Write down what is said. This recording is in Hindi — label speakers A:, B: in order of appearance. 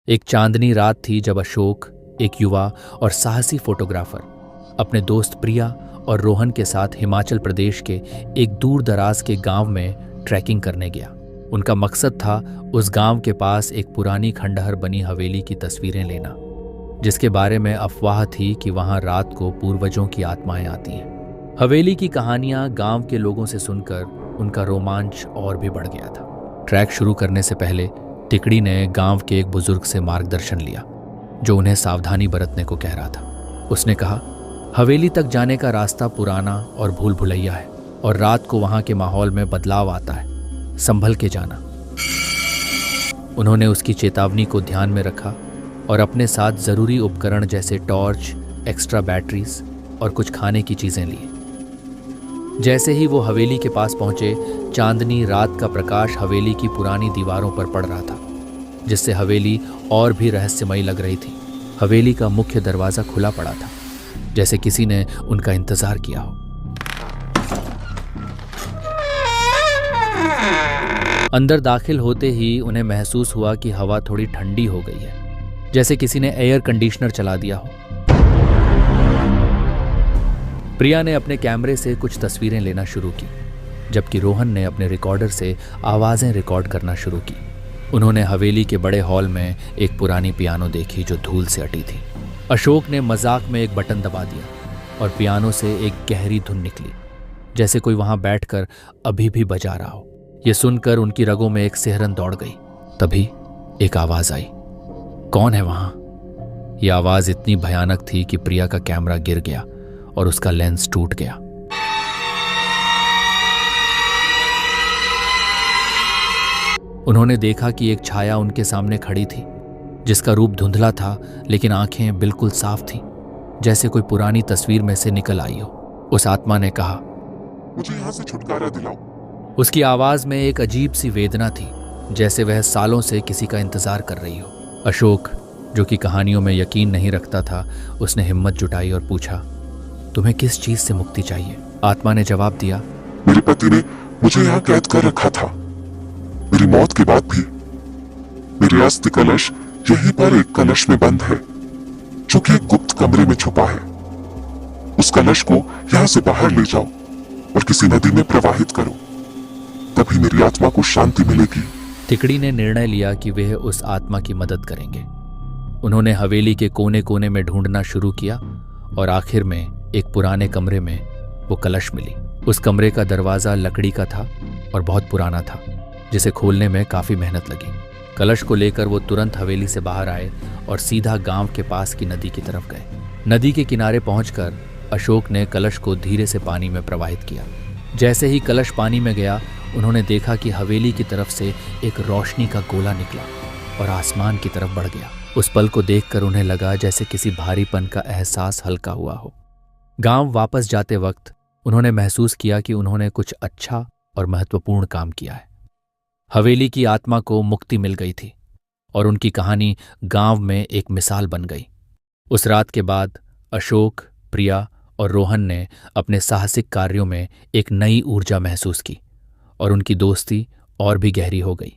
A: एक चांदनी रात थी जब अशोक, एक युवा और साहसी फोटोग्राफर, अपने दोस्त प्रिया और रोहन के साथ हिमाचल प्रदेश के एक दूर दराज के गांव में ट्रैकिंग करने गया। उनका मकसद था उस गांव के पास एक पुरानी खंडहर बनी हवेली की तस्वीरें लेना, जिसके बारे में अफवाह थी कि वहां रात को पूर्वजों की आत्माएं आती हैं। हवेली की कहानियां गांव के लोगों से सुनकर उनका रोमांच और भी बढ़ गया था। ट्रैक शुरू करने से पहले तिकड़ी ने गांव के एक बुजुर्ग से मार्गदर्शन लिया, जो उन्हें सावधानी बरतने को कह रहा था। उसने कहा, हवेली तक जाने का रास्ता पुराना और भूल भुलैया है और रात को वहां के माहौल में बदलाव आता है, संभल के जाना। उन्होंने उसकी चेतावनी को ध्यान में रखा और अपने साथ जरूरी उपकरण जैसे टॉर्च, एक्स्ट्रा बैटरीज और कुछ खाने की चीजें ली। जैसे ही वो हवेली के पास पहुंचे, चांदनी रात का प्रकाश हवेली की पुरानी दीवारों पर पड़ रहा था, जिससे हवेली और भी रहस्यमयी लग रही थी। हवेली का मुख्य दरवाजा खुला पड़ा था, जैसे किसी ने उनका इंतजार किया हो। अंदर दाखिल होते ही उन्हें महसूस हुआ कि हवा थोड़ी ठंडी हो गई है, जैसे किसी ने एयर कंडीशनर चला दिया हो। प्रिया ने अपने कैमरे से कुछ तस्वीरें लेना शुरू की, जबकि रोहन ने अपने रिकॉर्डर से आवाज़ें रिकॉर्ड करना शुरू की। उन्होंने हवेली के बड़े हॉल में एक पुरानी पियानो देखी जो धूल से अटी थी। अशोक ने मजाक में एक बटन दबा दिया और पियानो से एक गहरी धुन निकली, जैसे कोई वहां बैठकर अभी भी बजा रहा हो। यह सुनकर उनकी रगों में एक सिहरन दौड़ गई। तभी एक आवाज आई, कौन है वहां? यह आवाज इतनी भयानक थी कि प्रिया का कैमरा गिर गया और उसका लेंस टूट गया। उन्होंने देखा कि एक छाया उनके सामने खड़ी थी, जिसका रूप धुंधला था लेकिन आंखें बिल्कुल साफ थीं, जैसे कोई पुरानी तस्वीर में से निकल आई हो। उस आत्मा ने कहा,
B: मुझे यहाँ से छुटकारा दिलाओ।
A: उसकी आवाज में एक अजीब सी वेदना थी, जैसे वह सालों से किसी का इंतजार कर रही हो। अशोक, जो कि कहानियों में यकीन नहीं रखता था, उसने हिम्मत जुटाई और पूछा, तुम्हें किस चीज से मुक्ति चाहिए? आत्मा ने जवाब दिया,
B: मेरे पति ने मुझे यहाँ कैद कर रखा था। मेरी मौत के बाद भी मेरे अस्थि कलश यहीं पर एक कलश में बंद है, जो कि एक गुप्त कमरे में छुपा है। उस कलश को यहाँ से बाहर ले जाओ और किसी नदी में प्रवाहित करो, तभी मेरी आत्मा को शांति मिलेगी।
A: तिकड़ी ने निर्णय लिया कि वह उस आत्मा की मदद करेंगे। उन्होंने हवेली के कोने कोने में ढूंढना शुरू किया और आखिर में एक पुराने कमरे में वो कलश मिली। उस कमरे का दरवाजा लकड़ी का था और बहुत पुराना था, जिसे खोलने में काफी मेहनत लगी। कलश को लेकर वो तुरंत हवेली से बाहर आए और सीधा गांव के पास की नदी की तरफ गए। नदी के किनारे पहुंचकर अशोक ने कलश को धीरे से पानी में प्रवाहित किया। जैसे ही कलश पानी में गया, उन्होंने देखा कि हवेली की तरफ से एक रोशनी का गोला निकला और आसमान की तरफ बढ़ गया। उस पल को देखकर उन्हें लगा जैसे किसी भारीपन का एहसास हल्का हुआ हो। गांव वापस जाते वक्त उन्होंने महसूस किया कि उन्होंने कुछ अच्छा और महत्वपूर्ण काम किया है। हवेली की आत्मा को मुक्ति मिल गई थी और उनकी कहानी गांव में एक मिसाल बन गई। उस रात के बाद अशोक, प्रिया और रोहन ने अपने साहसिक कार्यों में एक नई ऊर्जा महसूस की और उनकी दोस्ती और भी गहरी हो गई।